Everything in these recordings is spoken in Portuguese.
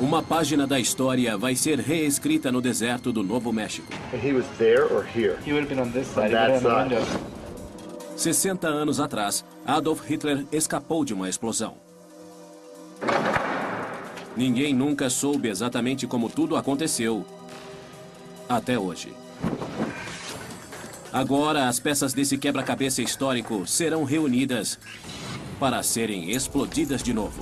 Uma página da história vai ser reescrita no deserto do Novo México. He was there or here? He would have been on this On side. that He would have been on side. the window. 60 anos atrás, Adolf Hitler escapou de uma explosão. Ninguém nunca soube exatamente como tudo aconteceu, até hoje. Agora, as peças desse quebra-cabeça histórico serão reunidas para serem explodidas de novo.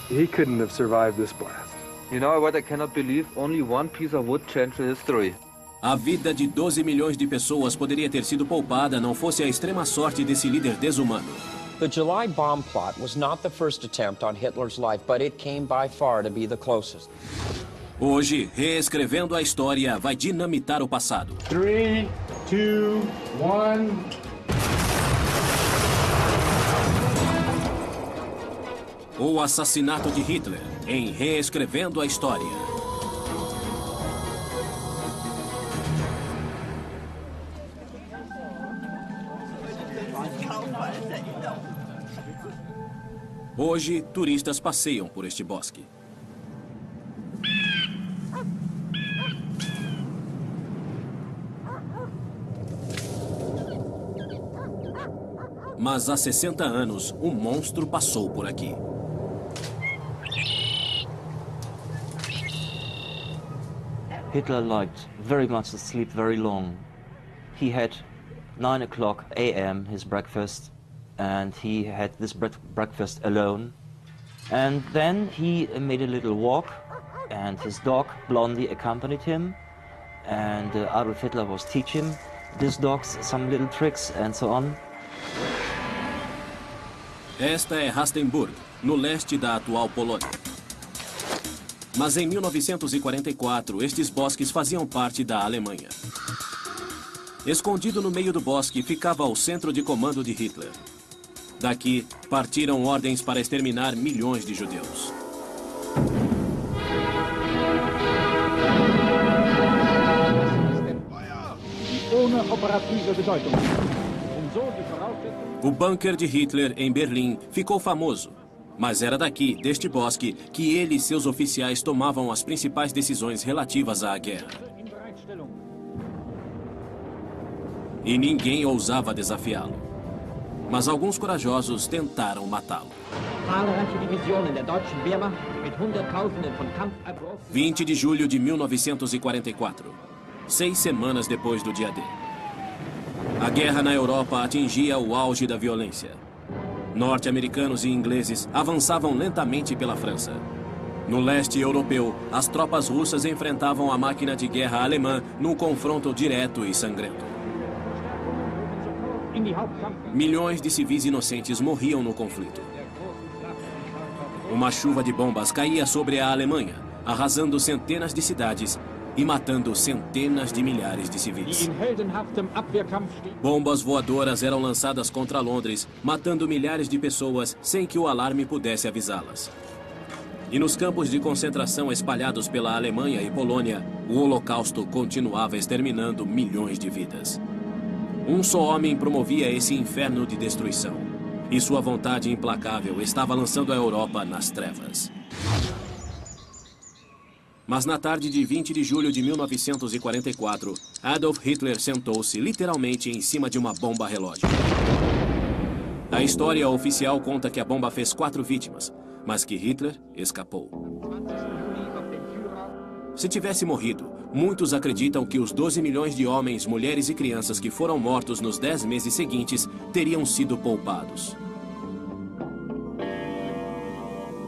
He couldn't have survived this blast. You know what I cannot believe? Only one piece of wood changed history. A vida de 12 milhões de pessoas poderia ter sido poupada não fosse a extrema sorte desse líder desumano. The July bomb plot was not the first attempt on Hitler's life, but it came by far to be the closest. Hoje, reescrevendo a história, vai dinamitar o passado. 3, 2, 1. O assassinato de Hitler, em Reescrevendo a História. Hoje, turistas passeiam por este bosque. Mas há 60 anos, um monstro passou por aqui. Hitler liked very much to sleep very long. He had 9 o'clock a.m. his breakfast, and he had this breakfast alone. And then he made a little walk, and his dog Blondie accompanied him. And Adolf Hitler was teaching these dogs some little tricks and so on. Esta é Rastenburg, no leste da atual Polônia. Mas em 1944, estes bosques faziam parte da Alemanha. Escondido no meio do bosque ficava o centro de comando de Hitler. Daqui, partiram ordens para exterminar milhões de judeus. O bunker de Hitler, em Berlim, ficou famoso. Mas era daqui, deste bosque, que ele e seus oficiais tomavam as principais decisões relativas à guerra. E ninguém ousava desafiá-lo. Mas alguns corajosos tentaram matá-lo. 20 de julho de 1944, 6 semanas depois do dia D. A guerra na Europa atingia o auge da violência. Norte-americanos e ingleses avançavam lentamente pela França. No leste europeu, as tropas russas enfrentavam a máquina de guerra alemã num confronto direto e sangrento. Milhões de civis inocentes morriam no conflito. Uma chuva de bombas caía sobre a Alemanha, arrasando centenas de cidades e matando centenas de milhares de civis. Bombas voadoras eram lançadas contra Londres, matando milhares de pessoas sem que o alarme pudesse avisá-las. E nos campos de concentração espalhados pela Alemanha e Polônia, o Holocausto continuava exterminando milhões de vidas. Um só homem promovia esse inferno de destruição. E sua vontade implacável estava lançando a Europa nas trevas. Mas na tarde de 20 de julho de 1944, Adolf Hitler sentou-se literalmente em cima de uma bomba relógio. A história oficial conta que a bomba fez 4 vítimas, mas que Hitler escapou. Se tivesse morrido, muitos acreditam que os 12 milhões de homens, mulheres e crianças que foram mortos nos 10 meses seguintes teriam sido poupados.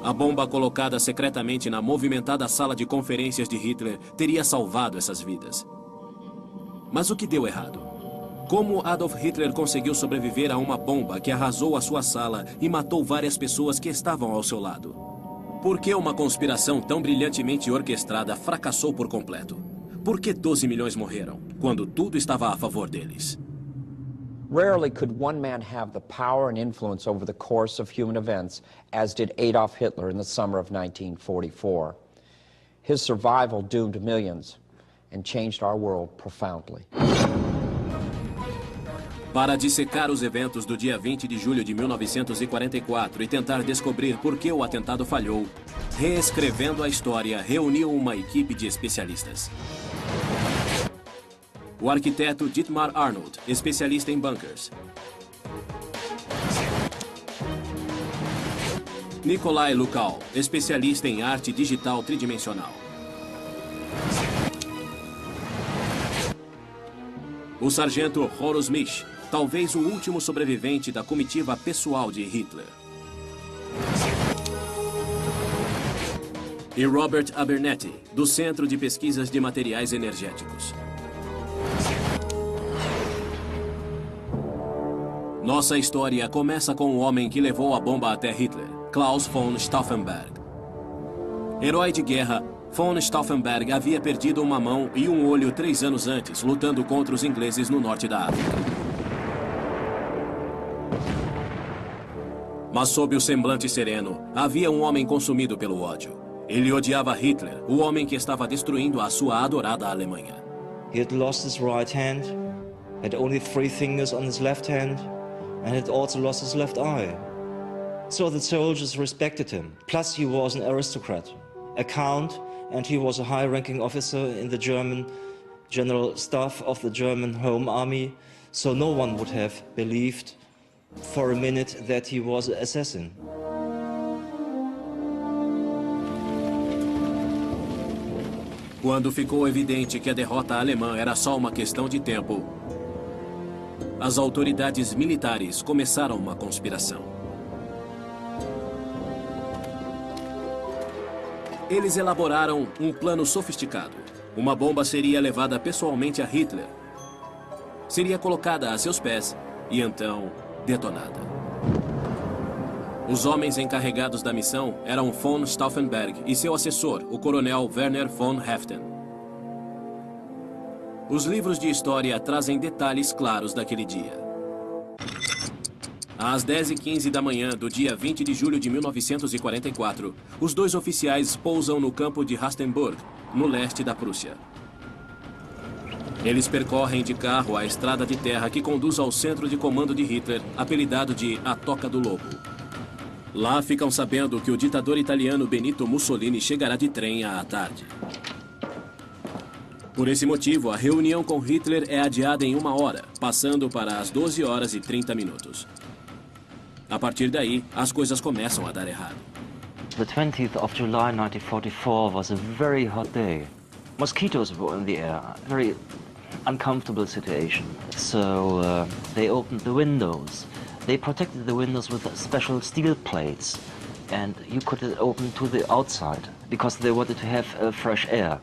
A bomba colocada secretamente na movimentada sala de conferências de Hitler teria salvado essas vidas. Mas o que deu errado? Como Adolf Hitler conseguiu sobreviver a uma bomba que arrasou a sua sala e matou várias pessoas que estavam ao seu lado? Por que uma conspiração tão brilhantemente orquestrada fracassou por completo? Por que 12 milhões morreram, quando tudo estava a favor deles? Rarely could one man have the power and influence over the course of human events as did Adolf Hitler in the summer of 1944. His survival doomed millions and changed our world profoundly. Para dissecar os eventos do dia 20 de julho de 1944 e tentar descobrir por que o atentado falhou, Reescrevendo a História reuniu uma equipe de especialistas. O arquiteto Dietmar Arnold, especialista em bunkers. Nikolai Lukal, especialista em arte digital tridimensional. O sargento Horus Mich, talvez o último sobrevivente da comitiva pessoal de Hitler. E Robert Abernethy, do Centro de Pesquisas de Materiais Energéticos. Nossa história começa com o homem que levou a bomba até Hitler, Klaus von Stauffenberg. Herói de guerra, von Stauffenberg havia perdido uma mão e um olho 3 anos antes, lutando contra os ingleses no norte da África. Mas sob o semblante sereno, havia um homem consumido pelo ódio. Ele odiava Hitler, o homem que estava destruindo a sua adorada Alemanha. He had lost his right hand, had only 3 fingers on his left hand, and had also lost his left eye. So the soldiers respected him. Plus he was an aristocrat, a count, and he was a high-ranking officer in the German general staff of the German Home Army, so no one would have believed for a minute that he was an assassin. Quando ficou evidente que a derrota alemã era só uma questão de tempo, as autoridades militares começaram uma conspiração. Eles elaboraram um plano sofisticado. Uma bomba seria levada pessoalmente a Hitler, seria colocada a seus pés e então detonada. Os homens encarregados da missão eram von Stauffenberg e seu assessor, o coronel Werner von Haeften. Os livros de história trazem detalhes claros daquele dia. Às 10h15 da manhã do dia 20 de julho de 1944, os 2 oficiais pousam no campo de Rastenburg, no leste da Prússia. Eles percorrem de carro a estrada de terra que conduz ao centro de comando de Hitler, apelidado de A Toca do Lobo. Lá ficam sabendo que o ditador italiano Benito Mussolini chegará de trem à tarde. Por esse motivo, a reunião com Hitler é adiada em 1 hora, passando para as 12h30. A partir daí, as coisas começam a dar errado. The 20th of July 1944 was a very hot day. Mosquitoes were in the air, a very uncomfortable situation. So they opened the windows. They protected the windows with special steel plates, and you could open to the outside because they wanted to have fresh air.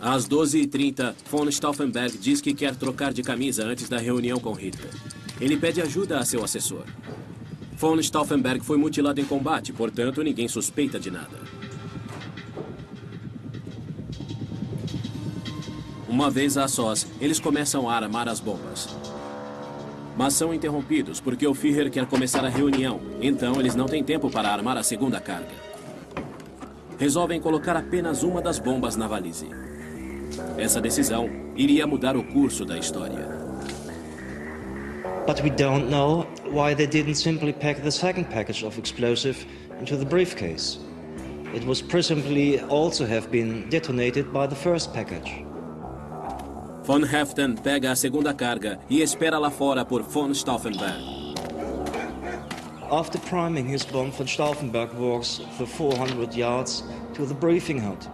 Às 12h30, von Stauffenberg diz que quer trocar de camisa antes da reunião com Hitler. Ele pede ajuda a seu assessor. Von Stauffenberg foi mutilado em combate, portanto, ninguém suspeita de nada. Uma vez a sós, eles começam a armar as bombas. Mas são interrompidos porque o Führer quer começar a reunião, então eles não têm tempo para armar a segunda carga. Resolvem colocar apenas uma das bombas na valise. Essa decisão iria mudar o curso da história. But we don't know why they didn't simply pack the second package of explosive into the briefcase. It was presumably also have been detonated by the first package. Von Haeften pega a segunda carga e espera lá fora por von Stauffenberg. After priming his bomb, von Stauffenberg walks the 400 yards to the briefing hut.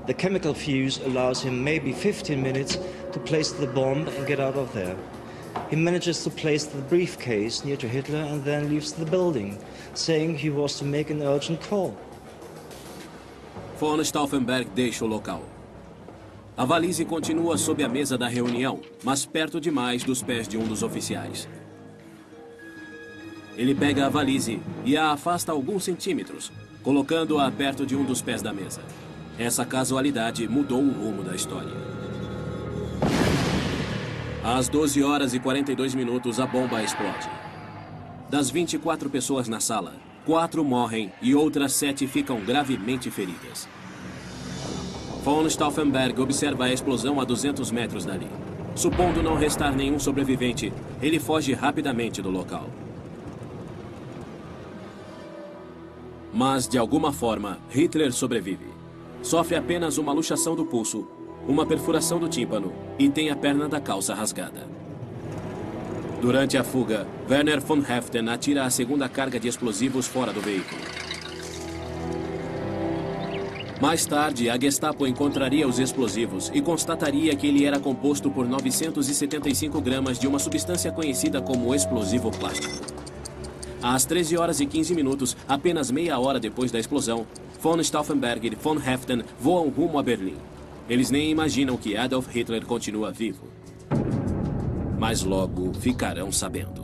The chemical fuse allows him maybe 15 minutes to place the bomb and get out of there. He manages to place the briefcase near to Hitler and then leaves the building, saying he was to make an urgent call. Von Stauffenberg deixa o local. A valise continua sob a mesa da reunião, mas perto demais dos pés de um dos oficiais. Ele pega a valise e a afasta alguns centímetros, colocando-a perto de um dos pés da mesa. Essa casualidade mudou o rumo da história. Às 12h42, a bomba explode. Das 24 pessoas na sala, 4 morrem e outras 7 ficam gravemente feridas. Von Stauffenberg observa a explosão a 200 metros dali. Supondo não restar nenhum sobrevivente, ele foge rapidamente do local. Mas, de alguma forma, Hitler sobrevive. Sofre apenas uma luxação do pulso, uma perfuração do tímpano e tem a perna da calça rasgada. Durante a fuga, Werner von Haeften atira a segunda carga de explosivos fora do veículo. Mais tarde, a Gestapo encontraria os explosivos e constataria que ele era composto por 975 gramas de uma substância conhecida como explosivo plástico. Às 13 horas e 15 minutos, apenas meia hora depois da explosão, von Stauffenberg e von Haeften voam rumo a Berlim. Eles nem imaginam que Adolf Hitler continua vivo. Mas logo ficarão sabendo.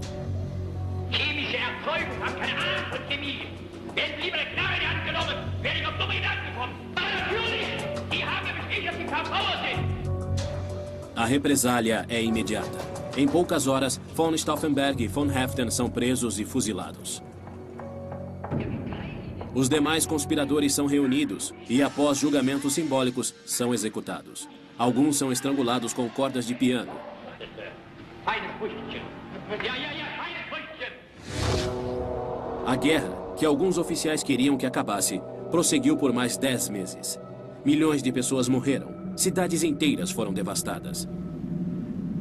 Chemische Erzeugung haben keine Ahnung von Chemie. Werden lieber eine Knarre in die Hand genommen, werden auf dumme Gedanken kommen. Aber natürlich, die haben bestätigt, dass sie Verbraucher sind. A represália é imediata. Em poucas horas, von Stauffenberg e von Haeften são presos e fuzilados. Os demais conspiradores são reunidos e, após julgamentos simbólicos, são executados. Alguns são estrangulados com cordas de piano. A guerra, que alguns oficiais queriam que acabasse, prosseguiu por mais 10 meses. Milhões de pessoas morreram. Cidades inteiras foram devastadas.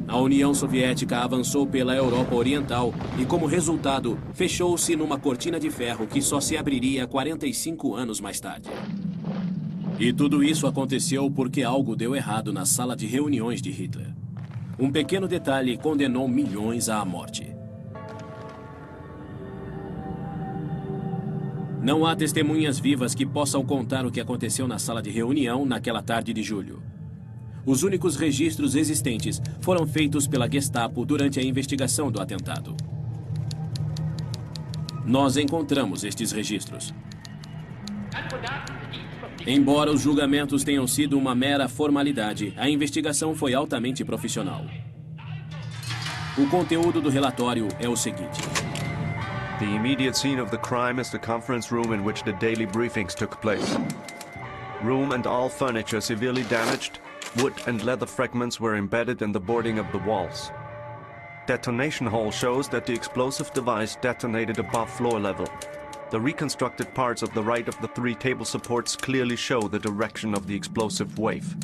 A União Soviética avançou pela Europa Oriental e, como resultado, fechou-se numa cortina de ferro que só se abriria 45 anos mais tarde. E tudo isso aconteceu porque algo deu errado na sala de reuniões de Hitler. Um pequeno detalhe condenou milhões à morte. Não há testemunhas vivas que possam contar o que aconteceu na sala de reunião naquela tarde de julho. Os únicos registros existentes foram feitos pela Gestapo durante a investigação do atentado. Nós encontramos estes registros. Embora os julgamentos tenham sido uma mera formalidade, a investigação foi altamente profissional. O conteúdo do relatório é o seguinte. The immediate scene of the crime is the conference room in which the daily briefings took place. Room and all furniture severely damaged, wood and leather fragments were embedded in the boarding of the walls. Detonation hole shows that the explosive device detonated above floor level. The reconstructed parts of the right of the 3 table supports clearly show the direction of the explosive wave.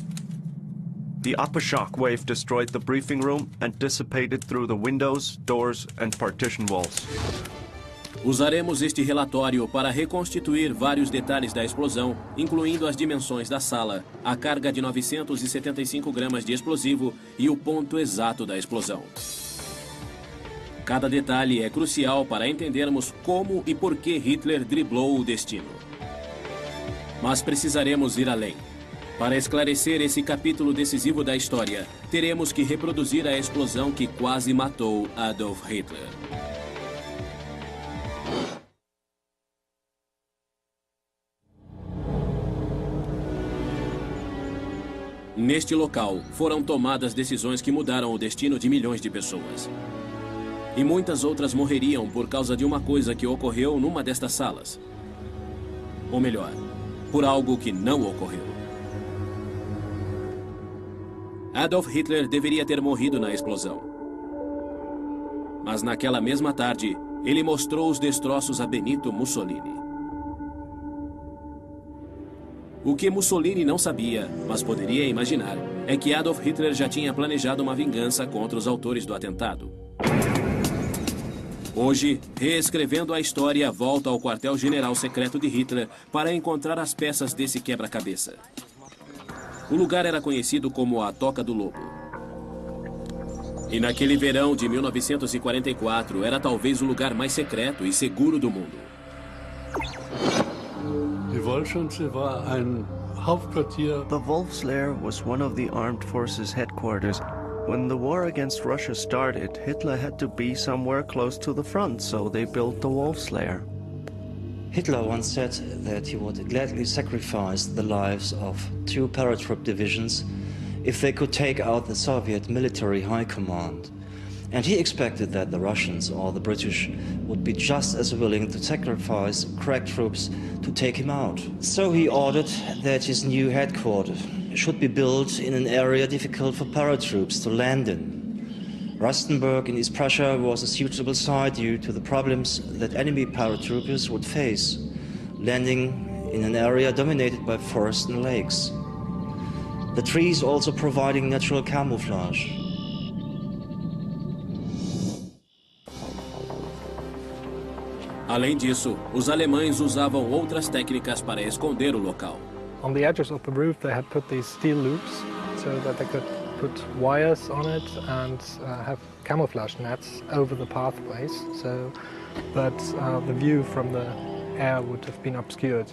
The upper shock wave destroyed the briefing room and dissipated through the windows, doors and partition walls. Usaremos este relatório para reconstituir vários detalhes da explosão, incluindo as dimensões da sala, a carga de 975 gramas de explosivo e o ponto exato da explosão. Cada detalhe é crucial para entendermos como e por que Hitler driblou o destino. Mas precisaremos ir além. Para esclarecer esse capítulo decisivo da história, teremos que reproduzir a explosão que quase matou Adolf Hitler. Neste local, foram tomadas decisões que mudaram o destino de milhões de pessoas. E muitas outras morreriam por causa de uma coisa que ocorreu numa destas salas. Ou melhor, por algo que não ocorreu. Adolf Hitler deveria ter morrido na explosão. Mas naquela mesma tarde, ele mostrou os destroços a Benito Mussolini. O que Mussolini não sabia, mas poderia imaginar, é que Adolf Hitler já tinha planejado uma vingança contra os autores do atentado. Hoje, reescrevendo a história, volta ao quartel-general secreto de Hitler para encontrar as peças desse quebra-cabeça. O lugar era conhecido como a Toca do Lobo. E naquele verão de 1944, era talvez o lugar mais secreto e seguro do mundo. The Wolf's Lair was one of the armed forces' headquarters. When the war against Russia started, Hitler had to be somewhere close to the front, so they built the Wolf's Lair. Hitler once said that he would gladly sacrifice the lives of 2 paratroop divisions if they could take out the Soviet military high command. And he expected that the Russians or the British would be just as willing to sacrifice crack troops to take him out. So he ordered that his new headquarters should be built in an area difficult for paratroops to land in. Rastenburg in East Prussia was a suitable site due to the problems that enemy paratroopers would face, landing in an area dominated by forest and lakes. The trees also providing natural camouflage. Além disso, os alemães usavam outras técnicas para esconder o local. On the edges of the roof they had put these steel loops so that they could put wires on it and have camouflage nets over the pathways so that the view from the air would have been obscured.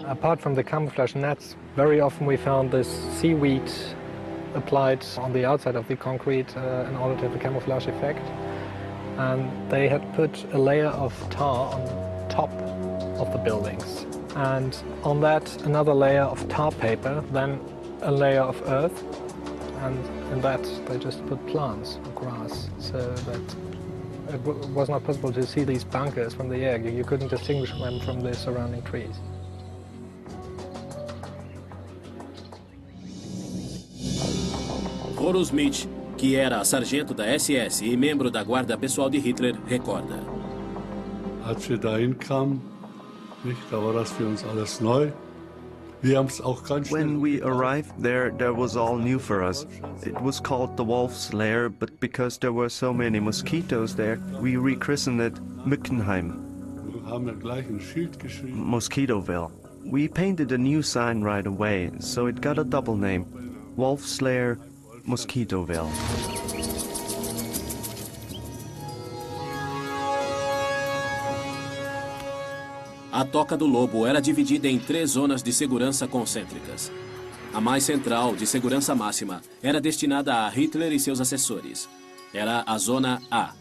Apart from the camouflage nets, very often we found this seaweed applied on the outside of the concrete in order to have a camouflage effect. And they had put a layer of tar on top of the buildings. And on that, another layer of tar paper, then a layer of earth. And in that, they just put plants or grass, so that it was not possible to see these bunkers from the air. You couldn't distinguish them from the surrounding trees. Horus Mitch, que era sargento da SS e membro da guarda pessoal de Hitler, recorda. Als wir dahin kamen, da war das für uns alles neu. When we arrived there was all new for us. It was called the Wolf's Lair, but because there were so many mosquitoes there, we rechristened it Mückenheim. Mosquitoville. We painted a new sign right away, so it got a double name. Wolf's Lair, Mosquitoville. A Toca do Lobo era dividida em 3 zonas de segurança concêntricas. A mais central, de segurança máxima, era destinada a Hitler e seus assessores. Era a Zona A.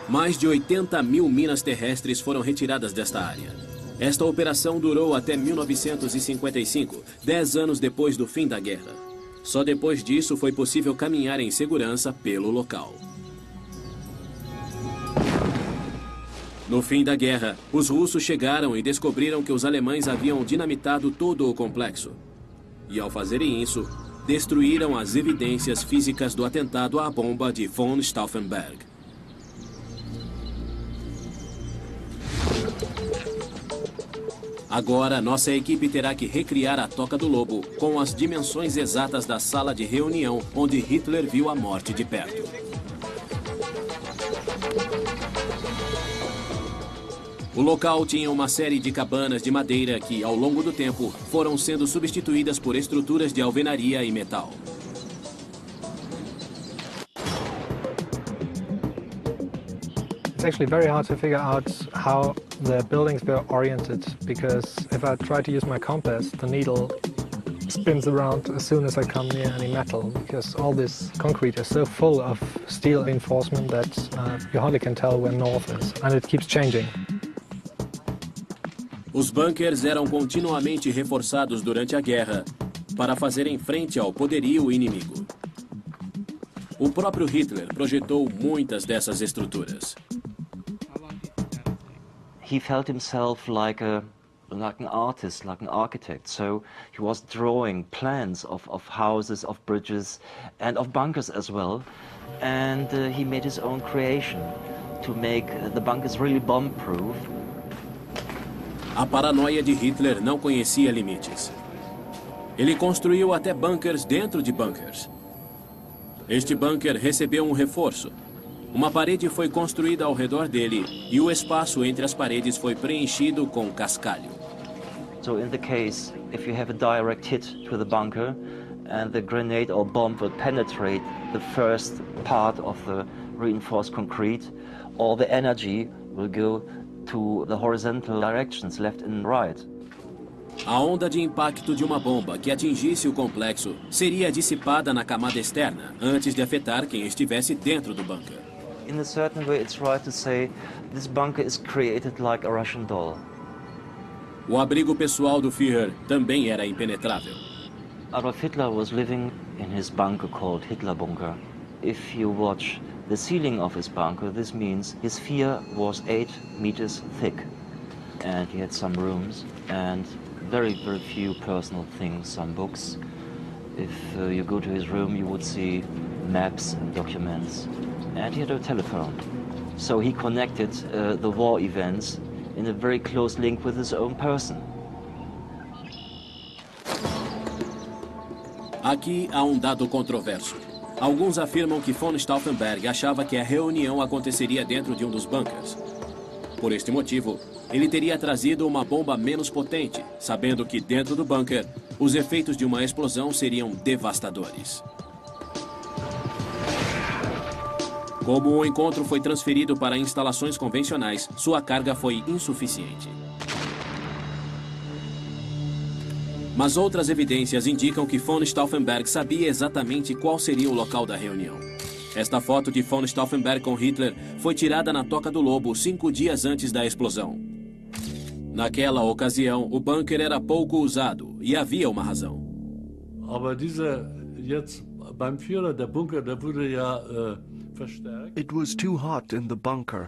Mais de 80 mil minas terrestres foram retiradas desta área. Esta operação durou até 1955, 10 anos depois do fim da guerra. Só depois disso foi possível caminhar em segurança pelo local. No fim da guerra, os russos chegaram e descobriram que os alemães haviam dinamitado todo o complexo. E ao fazerem isso, destruíram as evidências físicas do atentado à bomba de von Stauffenberg. Agora, nossa equipe terá que recriar a Toca do Lobo com as dimensões exatas da sala de reunião onde Hitler viu a morte de perto. O local tinha uma série de cabanas de madeira que, ao longo do tempo, foram sendo substituídas por estruturas de alvenaria e metal. It's actually very hard to figure out how the buildings were oriented, because if I try to use my compass, the needle spins around as soon as I come near any metal, because all this concrete is so full of steel reinforcement that you hardly can tell where north is, and it keeps changing. Os bunkers eram continuamente reforçados durante a guerra para fazerem frente ao poderio inimigo. O próprio Hitler projetou muitas dessas estruturas. He felt himself like an artist, like an architect. So he was drawing plans of houses, of bridges, and of bunkers as well. And he made his own creation to make the bunkers really bomb-proof. A paranoia de Hitler não conhecia limites. Ele construiu até bunkers dentro de bunkers. Este bunker recebeu um reforço. Uma parede foi construída ao redor dele e o espaço entre as paredes foi preenchido com cascalho. So in the case, if you have a direct hit to the bunker and the grenade or bomb will penetrate the first part of the reinforced concrete, all the energy will go to the horizontal directions, left and right. A onda de impacto de uma bomba que atingisse o complexo seria dissipada na camada externa antes de afetar quem estivesse dentro do bunker. In a certain way, it's right to say this bunker is created like a Russian doll. O abrigo pessoal do Führer também era impenetrável. Adolf Hitler was living in his bunker called Hitler Bunker. If you watch the ceiling of his bunker, this means his sphere was 8 meters thick. And he had some rooms and very, very few personal things, some books. If you go to his room, you would see maps and documents. And he had a telephone. So he connected the war events in a very close link with his own person. Aqui há dado controverso. Alguns afirmam que von Stauffenberg achava que a reunião aconteceria dentro de dos bunkers. Por este motivo, ele teria trazido uma bomba menos potente, sabendo que dentro do bunker, os efeitos de uma explosão seriam devastadores. Como o encontro foi transferido para instalações convencionais, sua carga foi insuficiente. Mas outras evidências indicam que von Stauffenberg sabia exatamente qual seria o local da reunião. Esta foto de von Stauffenberg com Hitler foi tirada na Toca do Lobo 5 dias antes da explosão. Naquela ocasião, o bunker era pouco usado e havia uma razão. Aber jetzt beim Führer, der Bunker, der wurde ja verstärkt. It was too hot in the bunker.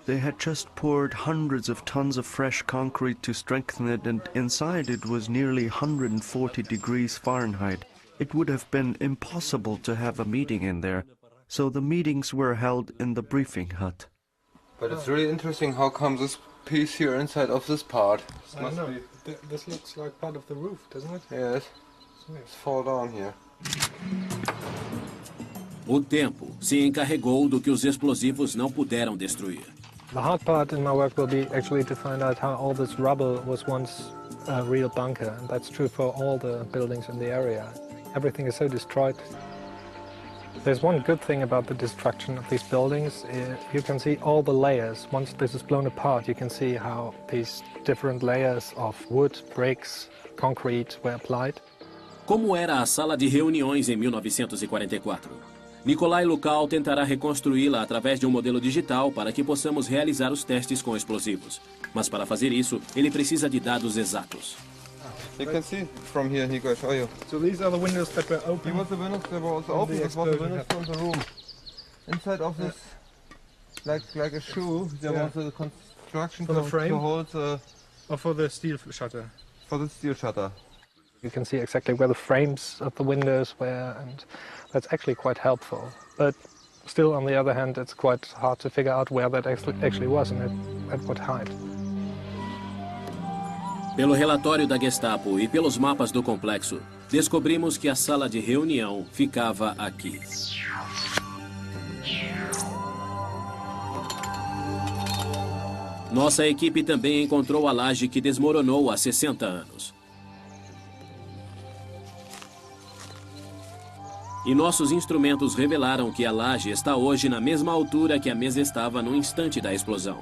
They had just poured hundreds of tons of fresh concrete to strengthen it, and inside it was nearly 140 degrees Fahrenheit. It would have been impossible to have a meeting in there, so the meetings were held in the briefing hut. But it's really interesting how come this piece here inside of this part. This looks like part of the roof, doesn't it? Yes. It's fall down here. O tempo se encarregou do que os explosivos não puderam destruir. The hard part in my work will be actually to find out how all this rubble was once a real bunker, and that's true for all the buildings in the area. Everything is so destroyed. There's one good thing about the destruction of these buildings. You can see all the layers. Once this is blown apart, you can see how these different layers of wood, bricks, concrete were applied. Como era a sala de reuniões em 1944? Nikolai Lukács tentará reconstruí-la através de modelo digital para que possamos realizar os testes com explosivos. Mas para fazer isso, ele precisa de dados exatos. You can see from here, he will show you. So these are the windows that were open. Here was the windows that were also open. This was the windows from the room. Inside of this, like a shoe, there was a construction for the frame to hold the... Or for the steel shutter? For the steel shutter. You can see exactly where the frames of the windows were, and that's actually quite helpful. But still, on the other hand, it's quite hard to figure out where that actually was and at what height. Pelo relatório da Gestapo e pelos mapas do complexo, descobrimos que a sala de reunião ficava aqui. Nossa equipe também encontrou a laje que desmoronou há 60 anos. E nossos instrumentos revelaram que a laje está hoje na mesma altura que a mesa estava no instante da explosão.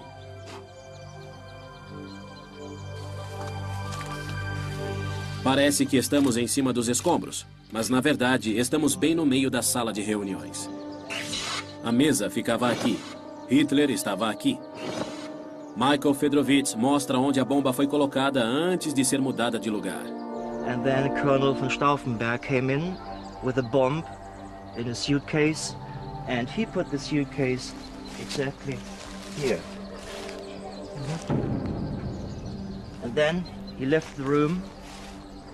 Parece que estamos em cima dos escombros, mas na verdade estamos bem no meio da sala de reuniões. A mesa ficava aqui. Hitler estava aqui. Michael Fedrovitz mostra onde a bomba foi colocada antes de ser mudada de lugar. And then Colonel von Stauffenberg came in with a bomb in a suitcase, and he put the suitcase exactly here. And then he left the room,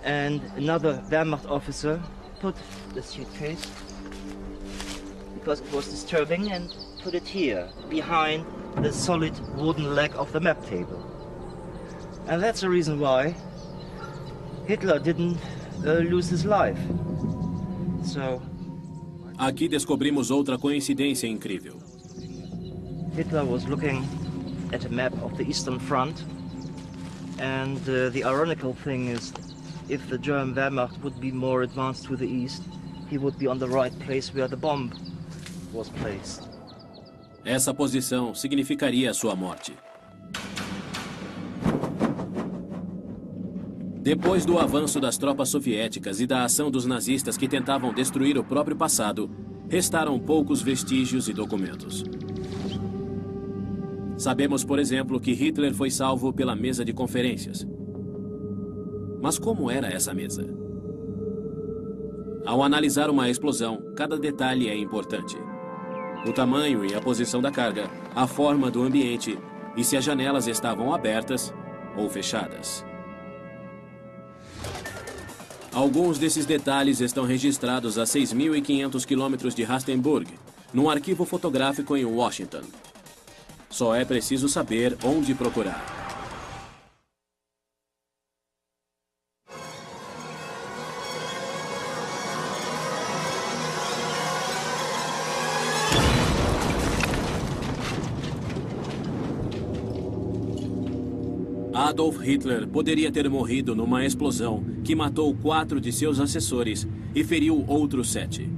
and another Wehrmacht officer put the suitcase, because it was disturbing, and put it here, behind the solid wooden leg of the map table. And that's the reason why Hitler didn't lose his life. So, aqui descobrimos outra coincidência incrível. Hitler was looking at a map of the Eastern Front, and the ironical thing is, if the German Wehrmacht would be more advanced to the east, he would be on the right place where the bomb was placed. Essa posição significaria sua morte. Depois do avanço das tropas soviéticas e da ação dos nazistas que tentavam destruir o próprio passado, restaram poucos vestígios e documentos. Sabemos, por exemplo, que Hitler foi salvo pela mesa de conferências. Mas como era essa mesa? Ao analisar uma explosão, cada detalhe é importante. O tamanho e a posição da carga, a forma do ambiente e se as janelas estavam abertas ou fechadas. Alguns desses detalhes estão registrados a 6.500 quilômetros de Rustenburg, num arquivo fotográfico em Washington. Só é preciso saber onde procurar. Adolf Hitler poderia ter morrido numa explosão que matou 4 de seus assessores e feriu outros 7.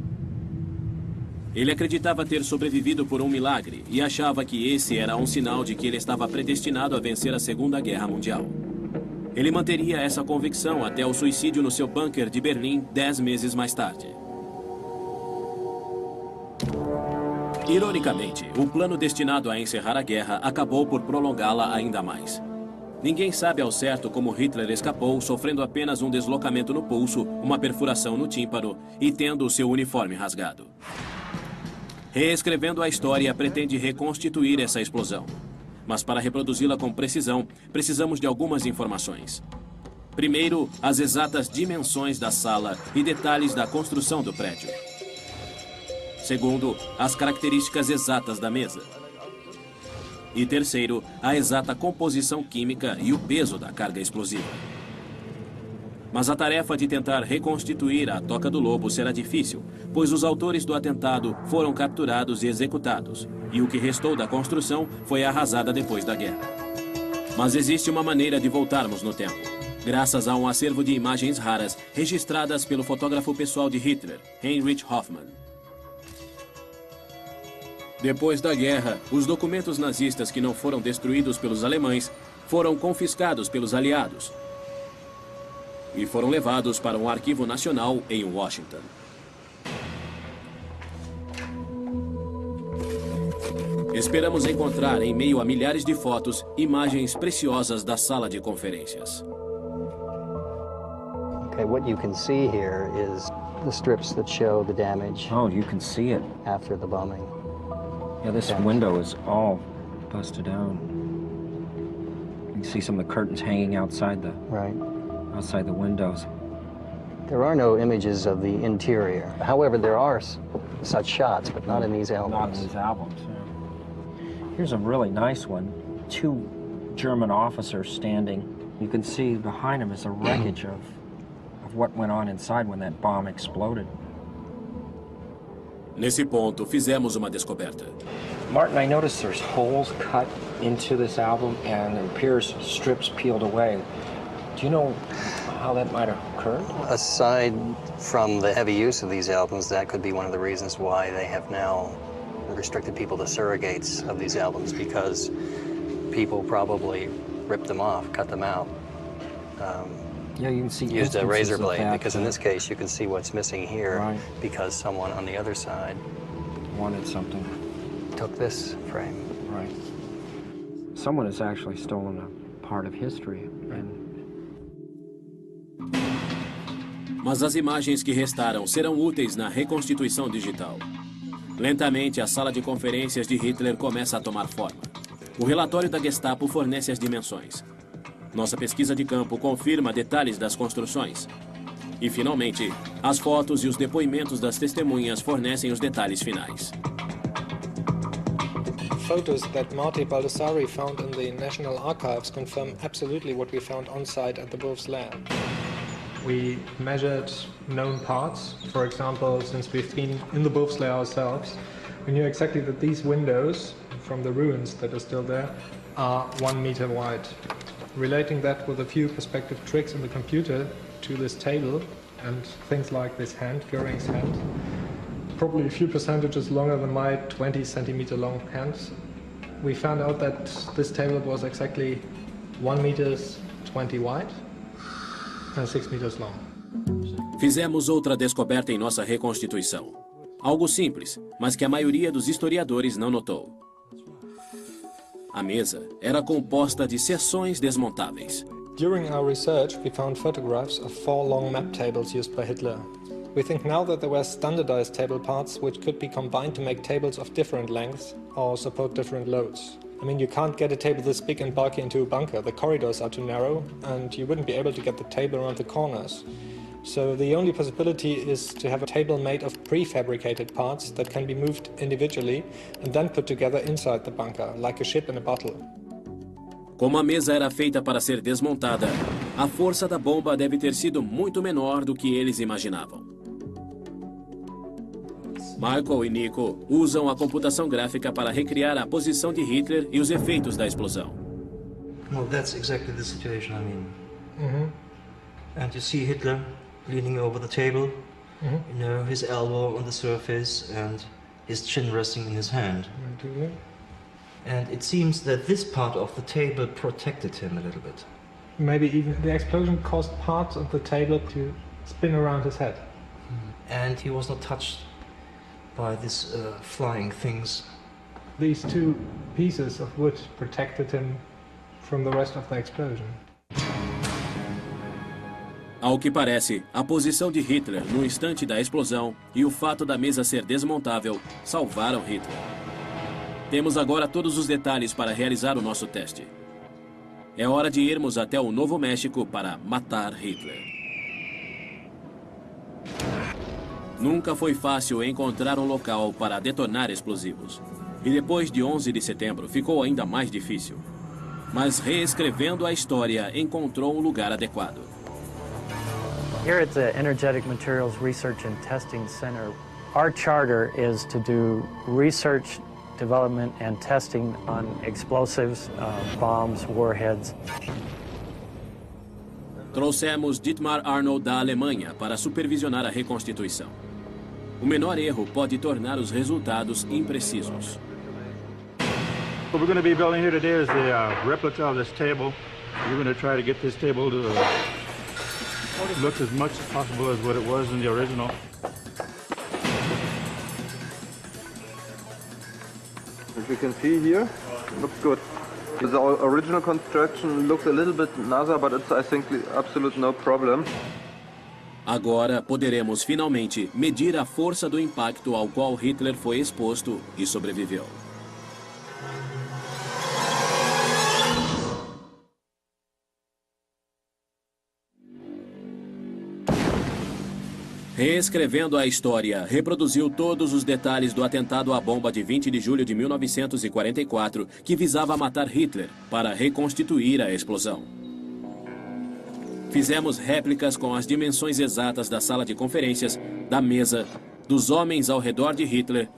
Ele acreditava ter sobrevivido por um milagre e achava que esse era um sinal de que ele estava predestinado a vencer a Segunda Guerra Mundial. Ele manteria essa convicção até o suicídio no seu bunker de Berlim 10 meses mais tarde. Ironicamente, o plano destinado a encerrar a guerra acabou por prolongá-la ainda mais. Ninguém sabe ao certo como Hitler escapou, sofrendo apenas um deslocamento no pulso, uma perfuração no tímpano e tendo o seu uniforme rasgado. Reescrevendo a história, pretende reconstituir essa explosão. Mas para reproduzi-la com precisão, precisamos de algumas informações. Primeiro, as exatas dimensões da sala e detalhes da construção do prédio. Segundo, as características exatas da mesa. E terceiro, a exata composição química e o peso da carga explosiva. Mas a tarefa de tentar reconstituir a Toca do Lobo será difícil, pois os autores do atentado foram capturados e executados, e o que restou da construção foi arrasada depois da guerra. Mas existe uma maneira de voltarmos no tempo, graças a um acervo de imagens raras registradas pelo fotógrafo pessoal de Hitler, Heinrich Hoffmann. Depois da guerra, os documentos nazistas que não foram destruídos pelos alemães foram confiscados pelos aliados e foram levados para um arquivo nacional em Washington. Esperamos encontrar, em meio a milhares de fotos, imagens preciosas da sala de conferências. Okay, what you can see here is the strips that show the damage. Oh, you can see it. After the bombing. Yeah, this window is all busted down. You can see some of the curtains hanging outside the windows. There are no images of the interior. However, there are such shots, but not in these albums. Not in these albums, yeah. Here's a really nice one. 2 German officers standing. You can see behind them is a wreckage of what went on inside when that bomb exploded. Nesse ponto, fizemos uma descoberta. Martin, I noticed there's holes cut into this album and it appears strips peeled away. Do you know how that might have occurred? Aside from the heavy use of these albums, that could be one of the reasons why they have now restricted people to surrogates of these albums, because people probably ripped them off, cut them out. Yeah, you can see used a razor blade, because in this case you can see what's missing here, right, because someone on the other side wanted something. Took this frame. Right. Someone has actually stolen a part of history. Mas as imagens que restaram serão úteis na reconstituição digital. Lentamente, a sala de conferências de Hitler começa a tomar forma. O relatório da Gestapo fornece as dimensões. Nossa pesquisa de campo confirma detalhes das construções. E, finalmente, as fotos e os depoimentos das testemunhas fornecem os detalhes finais. Photos that Marty Baldessari found in the National Archives confirm absolutely what we found on site at the Wolf's Lair. We measured known parts. For example, since we've been in the Wolf's Lair ourselves, we knew exactly that these windows from the ruins that are still there are 1 meter wide. Relating that with a few perspective tricks in the computer to this table and things like this hand, Göring's hand, probably a few percentages longer than my 20 centimeter long hand, we found out that this table was exactly 1 meter 20 wide and 6 meters long. Fizemos outra descoberta em nossa reconstituição. Algo simples, mas que a maioria dos historiadores não notou. A mesa era composta de seções desmontáveis. During our research, we found photographs of 4 long map tables used by Hitler. We think now that there were standardized table parts which could be combined to make tables of different lengths or support different loads. I mean, you can't get a table this big and bulky into a bunker. The corridors are too narrow and you wouldn't be able to get the table around the corners. So the only possibility is to have a table made of prefabricated parts that can be moved individually and then put together inside the bunker, like a ship in a bottle. Como a mesa era feita para ser desmontada, a força da bomba deve ter sido muito menor do que eles imaginavam. Michael e Nico usam a computação gráfica para recriar a posição de Hitler e os efeitos da explosão. Well, that's exactly the situation, I mean. And you see Hitler leaning over the table, you know, his elbow on the surface and his chin resting in his hand. And it seems that this part of the table protected him a little bit. Maybe even the explosion caused parts of the table to spin around his head. And he was not touched by these flying things. These two pieces of wood protected him from the rest of the explosion. Ao que parece, a posição de Hitler no instante da explosão e o fato da mesa ser desmontável salvaram Hitler. Temos agora todos os detalhes para realizar o nosso teste. É hora de irmos até o Novo México para matar Hitler. Nunca foi fácil encontrar um local para detonar explosivos. E depois de 11 de setembro ficou ainda mais difícil. Mas reescrevendo a história, encontrou um lugar adequado. Here at the Energetic Materials Research and Testing Center, our charter is to do research, development and testing on explosives, bombs, warheads. Trouxemos Dietmar Arnold da Alemanha para supervisionar a reconstituição. O menor erro pode tornar os resultados imprecisos. What we're going to be building here today is the replica of this table. We're going to try to get this table to look as much as possible as what it was in the original. As you can see here, looks good. The original construction looks a little bit NASA, but it's, I think, absolute no problem. Agora poderemos finalmente medir a força do impacto ao qual Hitler foi exposto e sobreviveu. Reescrevendo a história, reproduziu todos os detalhes do atentado à bomba de 20 de julho de 1944, que visava matar Hitler, para reconstituir a explosão. Fizemos réplicas com as dimensões exatas da sala de conferências, da mesa, dos homens ao redor de Hitler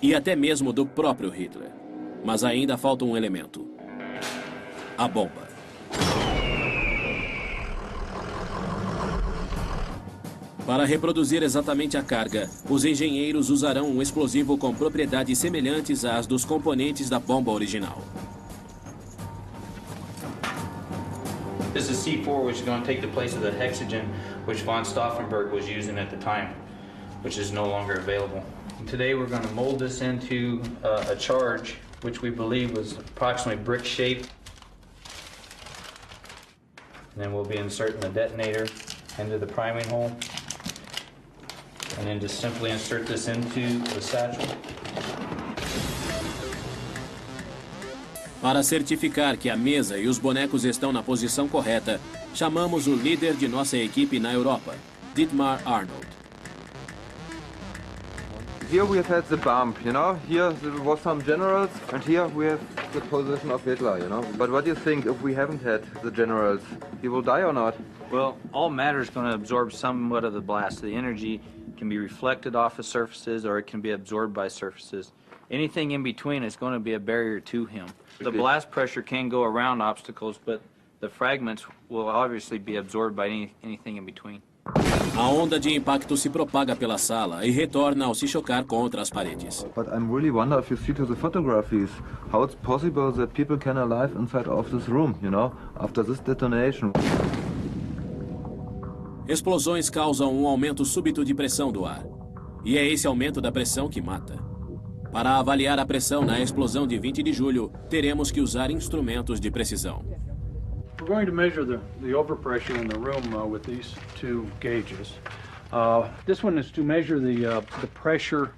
e até mesmo do próprio Hitler. Mas ainda falta um elemento: a bomba. Para reproduzir exatamente a carga, os engenheiros usarão um explosivo com propriedades semelhantes às dos componentes da bomba original. This is C4, which is going to take the place of the hexagen, which von Stauffenberg was using at the time, which is no longer available. And today we're going to mold this into a charge, which we believe was approximately brick shaped. And then we'll be inserting the detonator into the priming hole. And then just simply insert this into the satchel. Para certificar que a mesa e os bonecos estão na posição correta, chamamos o líder de nossa equipe na Europa, Dietmar Arnold. Here we have had the bomb, you know. Here there was some generals, and here we have the position of Hitler, you know. But what do you think if we haven't had the generals? He will die or not? Well, all matter is going to absorb somewhat of the blast. The energy can be reflected off of surfaces or it can be absorbed by surfaces. Anything in between is going to be a barrier to him. The blast pressure can go around obstacles, but the fragments will obviously be absorbed by anything in between. A onda de impacto se propaga pela sala e retorna ao se chocar contra as paredes. But I really wonder if you see to the photographies how it's possible that people can alive inside of this room, you know, after this detonation. Explosões causam um aumento súbito de pressão do ar. E é esse aumento da pressão que mata. Para avaliar a pressão na explosão de 20 de julho, teremos que usar instrumentos de precisão. We're going to measure the overpressure in the room with these two gauges. This one is to measure the pressure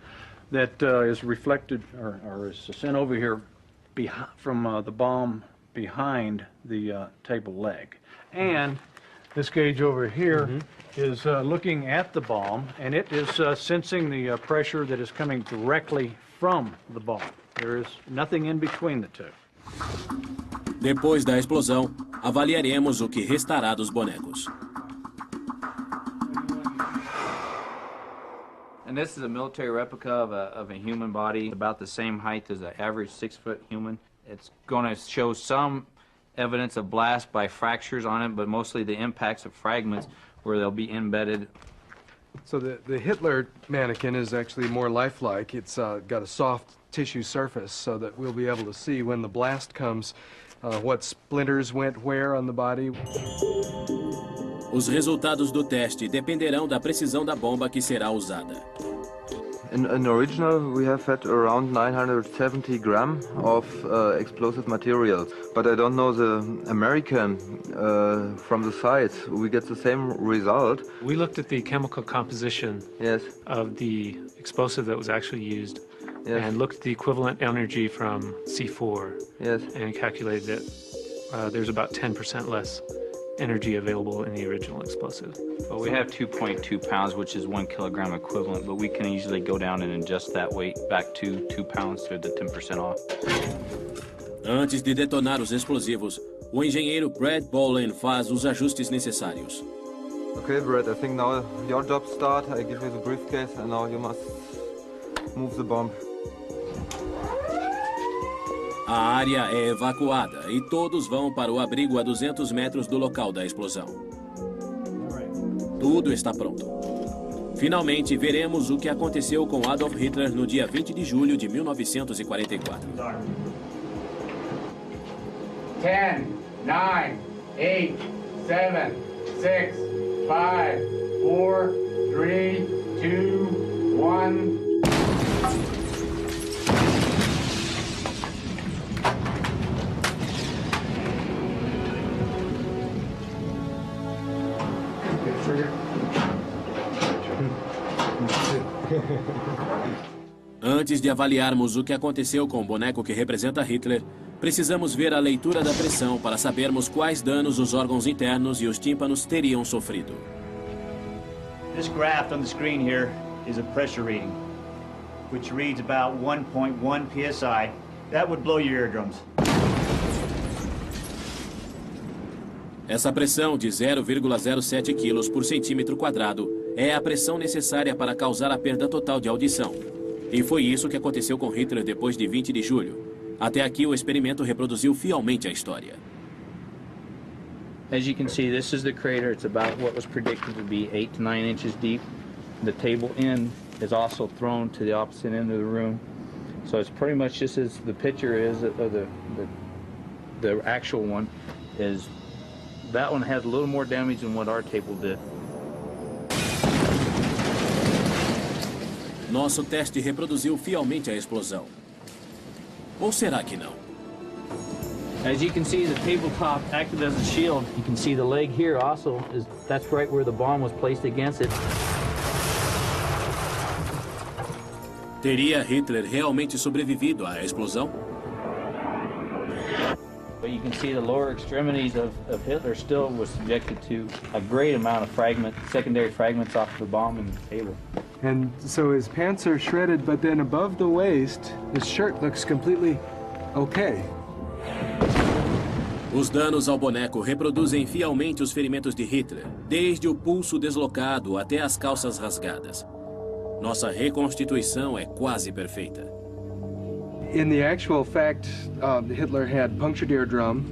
that is reflected or is sent over here from the bomb behind the table leg. And this gauge over here is looking at the bomb, and it is sensing the pressure that is coming directly from the bomb. There is nothing in between the two. Depois da explosão, avaliaremos o que restará dos bonecos. And this is a military replica of a human body, about the same height as an average 6-foot human. It's going to show some evidence of blast by fractures on it, but mostly the impacts of fragments where they'll be embedded. So the Hitler mannequin is actually more lifelike. It's got a soft tissue surface so that we'll be able to see when the blast comes what splinters went where on the body. Os resultados do teste dependerão da precisão da bomba que será usada. In original, we have had around 970 grams of explosive materials, but I don't know the American from the site. We get the same result. We looked at the chemical composition of the explosive that was actually used and looked at the equivalent energy from C4 and calculated that there's about 10% less energy available in the original explosive. Well, we have 2.2 pounds, which is 1 kilogram equivalent, but we can easily go down and adjust that weight back to 2 pounds to the 10% off. Antes de detonar os explosivos, o engenheiro Brad Bolen faz os ajustes necessários. Okay, Brad, I think now your job starts. I give you the briefcase and now you must move the bomb. A área é evacuada e todos vão para o abrigo a 200 metros do local da explosão. Tudo está pronto. Finalmente, veremos o que aconteceu com Adolf Hitler no dia 20 de julho de 1944. 10, 9, 8, 7, 6, 5, 4, 3, 2, 1... Antes de avaliarmos o que aconteceu com o boneco que representa Hitler, precisamos ver a leitura da pressão para sabermos quais danos os órgãos internos e os tímpanos teriam sofrido. This graph on the screen here is a pressure reading, which reads about 1.1 psi. That would blow your eardrums. Essa pressão de 0,07 kg por centímetro quadrado é a pressão necessária para causar a perda total de audição. E foi isso que aconteceu com Hitler depois de 20 de julho. Até aqui o experimento reproduziu fielmente a história. As you can see, this is the crater. It's about what was predicted to be 8 to 9 inches deep. The table end is also thrown to the opposite end of the room. So it's pretty much just as the picture is, the actual one is. That one has a little more damage than what our table did. Nosso teste reproduziu fielmente a explosão. Ou será que não? As you can see, the tabletop acted as a shield. You can see the leg here also, that's right where the bomb was placed against it. Teria Hitler realmente sobrevivido à explosão? But you can see the lower extremities of Hitler still was subjected to a great amount of secondary fragments off the bomb and the table. And so his pants are shredded, but then above the waist, his shirt looks completely okay. Os danos ao boneco reproduzem fielmente os ferimentos de Hitler, desde o pulso deslocado até as calças rasgadas. Nossa reconstituição é quase perfeita. In the actual fact, Hitler had punctured eardrum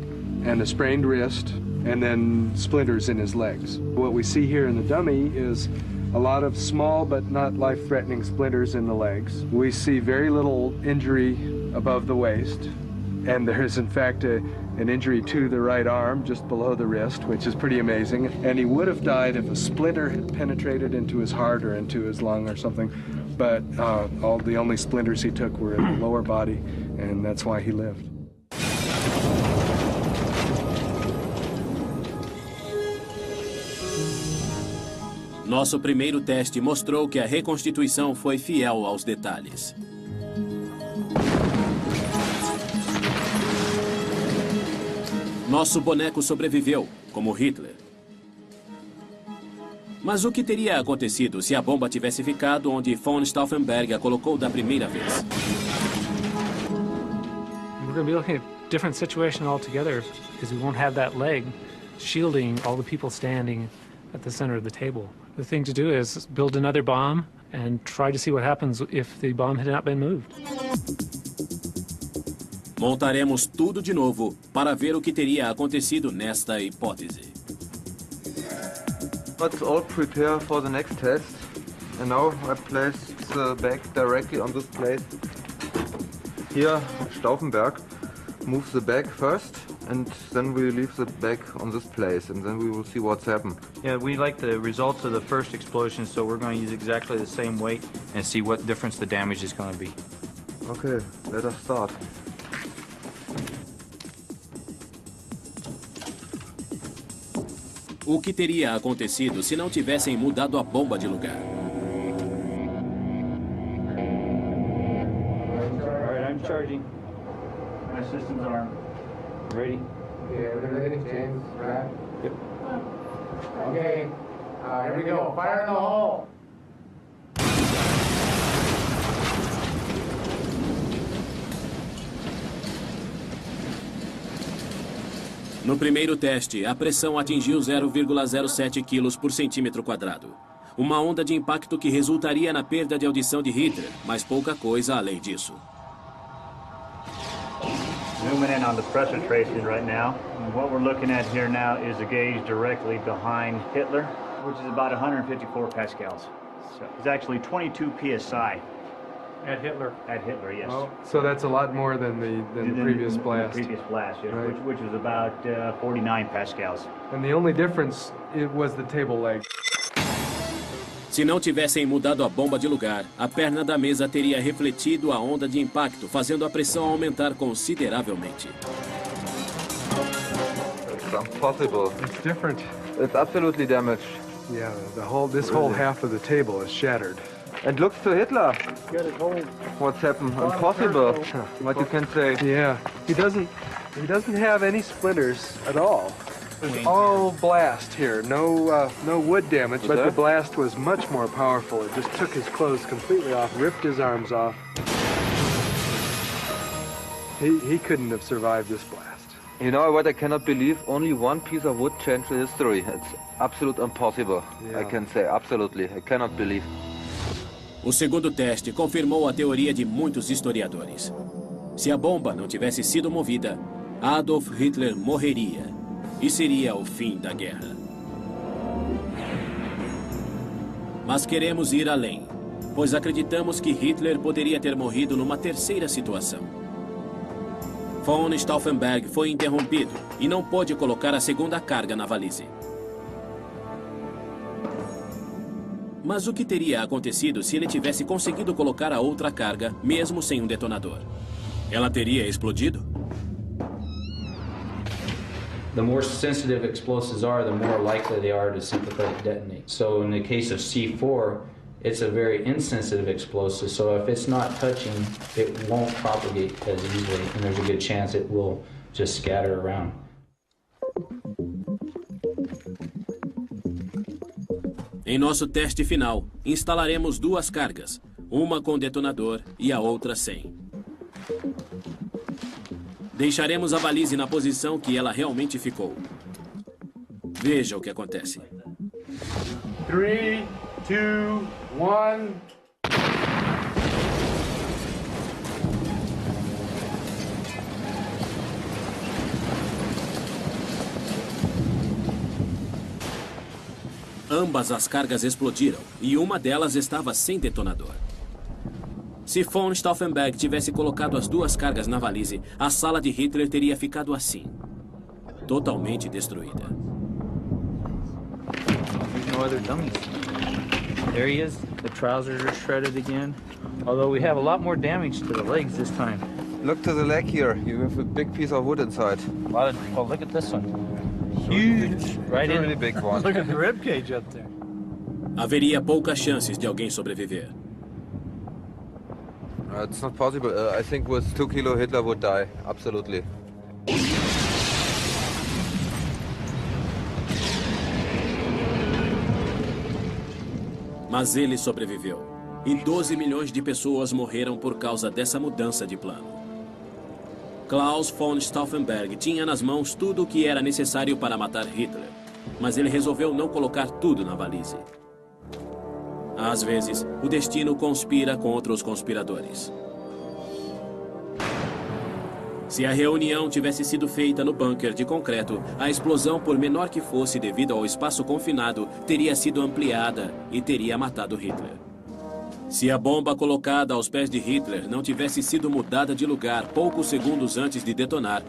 and a sprained wrist and then splinters in his legs. What we see here in the dummy is a lot of small but not life-threatening splinters in the legs. We see very little injury above the waist, and there is in fact an injury to the right arm just below the wrist, which is pretty amazing. And he would have died if a splinter had penetrated into his heart or into his lung or something. But the only splinters he took were in the lower body, and that's why he lived. Nosso primeiro teste mostrou que a reconstituição foi fiel aos detalhes. Nosso boneco sobreviveu, como Hitler. Mas o que teria acontecido se a bomba tivesse ficado onde von Stauffenberg a colocou da primeira vez? We're going to be looking at a different situation altogether because we won't have that leg shielding all the people standing at the center of the table. The thing to do is build another bomb and try to see what happens if the bomb had not been moved. Montaremos tudo de novo para ver o que teria acontecido nesta hipótese. Let's all prepare for the next test. And now I place the bag directly on this place. Here, Stauffenberg moves the bag first, and then we leave the bag on this place, and then we will see what's happened. Yeah, we like the results of the first explosion, so we're going to use exactly the same weight and see what difference the damage is going to be. Okay, let us start. O que teria acontecido se não tivessem mudado a bomba de lugar? Alright, I'm charging. My system's armed. Ready? Okay, we're ready, James. Right? Yep. Okay, here we go. Fire in the hole. No primeiro teste, a pressão atingiu 0,07 kg por centímetro quadrado. Uma onda de impacto que resultaria na perda de audição de Hitler, mas pouca coisa além disso. Zooming in on the pressure tracing right now. And what we're looking at here now is a gauge directly behind Hitler, which is about 154 pascals. So it's actually 22 psi. At Hitler? At Hitler, yes. Oh, so that's a lot more than the previous blast. The previous blast, yes, Right. which was about 49 pascals. And the only difference it was the table leg. Se não tivessem mudado a bomba de lugar, a perna da mesa teria refletido a onda de impacto, fazendo a pressão aumentar consideravelmente. It's impossible. It's different. It's absolutely damaged. Yeah, this whole half of the table is shattered. And looks to Hitler. What's happened? Impossible. What you can say. Yeah, he doesn't have any splinters at all. It's all blast here. No wood damage, but the blast was much more powerful. It just took his clothes completely off, ripped his arms off. He couldn't have survived this blast. You know what I cannot believe? Only one piece of wood changed the history. It's absolutely impossible. Yeah. I can say absolutely. I cannot believe. O segundo teste confirmou a teoria de muitos historiadores. Se a bomba não tivesse sido movida, Adolf Hitler morreria e seria o fim da guerra. Mas queremos ir além, pois acreditamos que Hitler poderia ter morrido numa terceira situação. Von Stauffenberg foi interrompido e não pôde colocar a segunda carga na valise. Mas o que teria acontecido se ele tivesse conseguido colocar a outra carga, mesmo sem um detonador? Ela teria explodido? The more sensitive explosives are, the more likely they are to sympathetic detonate. So in the case of C4, it's a very insensitive explosive, so if it's not touching, it won't propagate as easily, and there's a good chance it will just scatter around. Em nosso teste final, instalaremos duas cargas, uma com detonador e a outra sem. Deixaremos a valise na posição que ela realmente ficou. Veja o que acontece. 3, 2, 1. Ambas as cargas explodiram e uma delas estava sem detonador. Se von Stauffenberg tivesse colocado as duas cargas na valise, a sala de Hitler teria ficado assim, totalmente destruída. There's no other dummies. There he is. The trousers are shredded again. Although we have a lot more damage to the legs this time. Look to the leg here. You have a big piece of wood inside. Oh, look at this one. Huge. Right in. Really big one. Look at the rib cage up there. Haveria poucas chances de alguém sobreviver. It's not possible. I think with 2 kilo Hitler would die, absolutely. Mas ele sobreviveu. E 12 milhões de pessoas morreram por causa dessa mudança de plano. Klaus von Stauffenberg tinha nas mãos tudo o que era necessário para matar Hitler. Mas ele resolveu não colocar tudo na valise. Às vezes, o destino conspira contra os conspiradores. Se a reunião tivesse sido feita no bunker de concreto, a explosão, por menor que fosse devido ao espaço confinado, teria sido ampliada e teria matado Hitler. Se a bomba colocada aos pés de Hitler não tivesse sido mudada de lugar poucos segundos antes de detonar,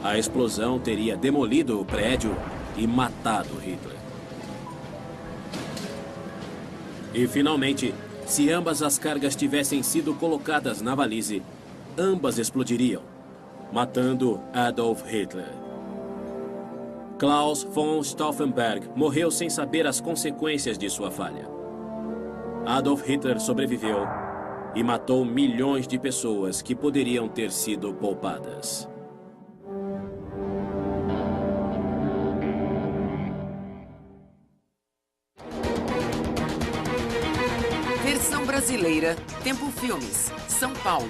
a explosão teria demolido o prédio e matado Hitler. E, finalmente, se ambas as cargas tivessem sido colocadas na valise, ambas explodiriam, matando Adolf Hitler. Klaus von Stauffenberg morreu sem saber as consequências de sua falha. Adolf Hitler sobreviveu e matou milhões de pessoas que poderiam ter sido poupadas. Versão brasileira, Tempo Filmes, São Paulo.